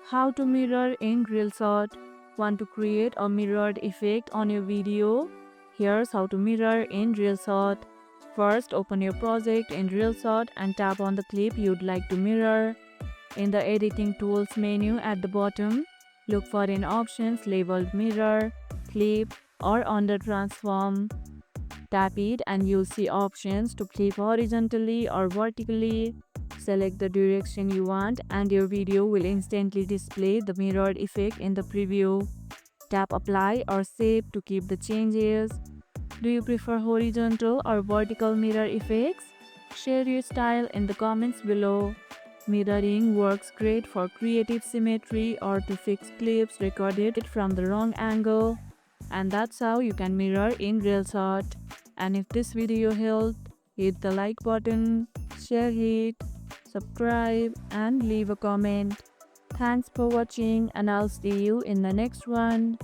How to mirror in Reelshot. Want to create a mirrored effect on your video? Here's how to mirror in Reelshot. First, open your project in Reelshot and tap on the clip you'd like to mirror. In the Editing Tools menu at the bottom, look for an options labeled Mirror, Clip, or under Transform. Tap it and you'll see options to clip horizontally or vertically. Select the direction you want and your video will instantly display the mirrored effect in the preview. Tap apply or save to keep the changes. Do you prefer horizontal or vertical mirror effects? Share your style in the comments below. Mirroring works great for creative symmetry or to fix clips recorded from the wrong angle. And that's how you can mirror in Reelshot. And if this video helped, hit the like button, share it, subscribe and leave a comment. Thanks for watching and I'll see you in the next one.